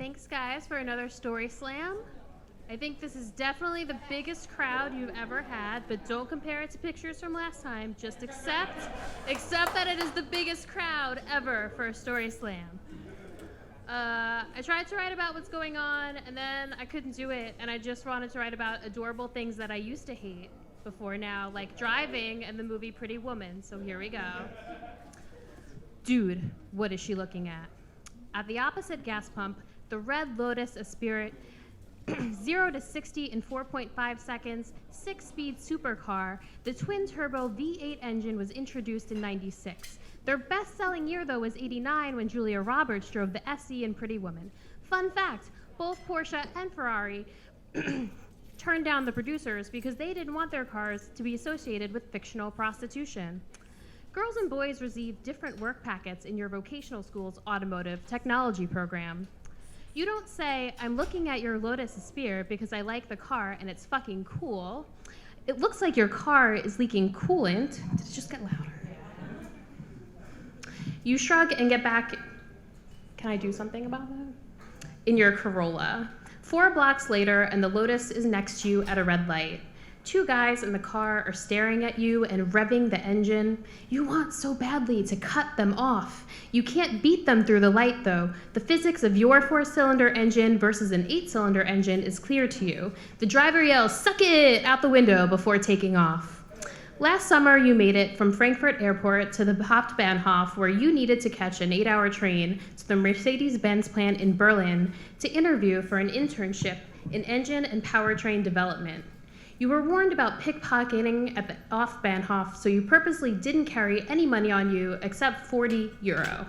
Thanks, guys, for another Story Slam. I think this is definitely the biggest crowd you've ever had, but don't compare it to pictures from last time. Just accept that it is the biggest crowd ever for a Story Slam. I tried to write about what's going on, and then I couldn't do it, and I just wanted to write about adorable things that I used to hate before now, like driving and the movie Pretty Woman, so here we go. Dude, what is she looking at? At the opposite gas pump, the Red Lotus Esprit 0 to 60 in 4.5 seconds, 6-speed supercar, the twin-turbo V8 engine was introduced in '96. Their best-selling year, though, was '89 when Julia Roberts drove the SE in Pretty Woman. Fun fact, both Porsche and Ferrari turned down the producers because they didn't want their cars to be associated with fictional prostitution. Girls and boys receive different work packets in your vocational school's automotive technology program. You don't say, I'm looking at your Lotus Esprit because I like the car and it's fucking cool. It looks like your car is leaking coolant. Did it just get louder? You shrug and get back. Can I do something about that? In your Corolla. 4 blocks later, and the Lotus is next to you at a red light. 2 guys in the car are staring at you and revving the engine. You want so badly to cut them off. You can't beat them through the light, though. The physics of your 4-cylinder engine versus an 8-cylinder engine is clear to you. The driver yells, "Suck it!" out the window before taking off. Last summer, you made it from Frankfurt Airport to the Hauptbahnhof, where you needed to catch an 8-hour train to the Mercedes-Benz plant in Berlin to interview for an internship in engine and powertrain development. You were warned about pickpocketing at the Hauptbahnhof, so you purposely didn't carry any money on you except €40.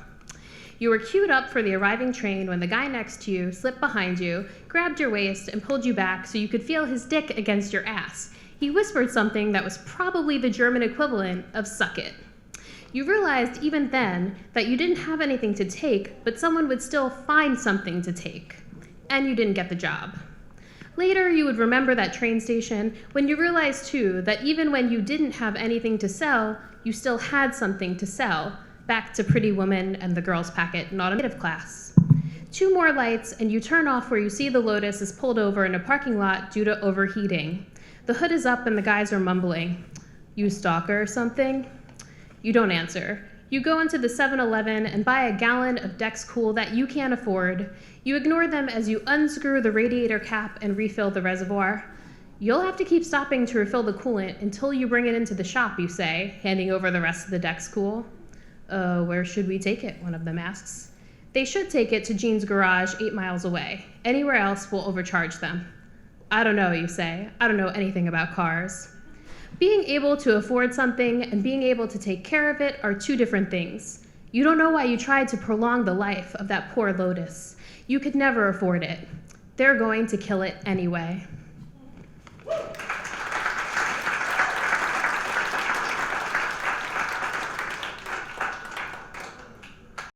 You were queued up for the arriving train when the guy next to you slipped behind you, grabbed your waist, and pulled you back so you could feel his dick against your ass. He whispered something that was probably the German equivalent of "suck it." You realized even then that you didn't have anything to take, but someone would still find something to take. And you didn't get the job. Later, you would remember that train station when you realized, too, that even when you didn't have anything to sell, you still had something to sell. Back to Pretty Woman and the girls' packet in automotive class. 2 more lights, and you turn off where you see the Lotus is pulled over in a parking lot due to overheating. The hood is up and the guys are mumbling. "You stalker or something?" You don't answer. You go into the 7-Eleven and buy a gallon of Dex Cool that you can't afford. You ignore them as you unscrew the radiator cap and refill the reservoir. "You'll have to keep stopping to refill the coolant until you bring it into the shop," you say, handing over the rest of the Dex Cool. Where should we take it?" one of them asks. "They should take it to Jean's garage 8 miles away. Anywhere else will overcharge them." "I don't know," you say. "I don't know anything about cars." Being able to afford something and being able to take care of it are 2 different things. You don't know why you tried to prolong the life of that poor Lotus. You could never afford it. They're going to kill it anyway.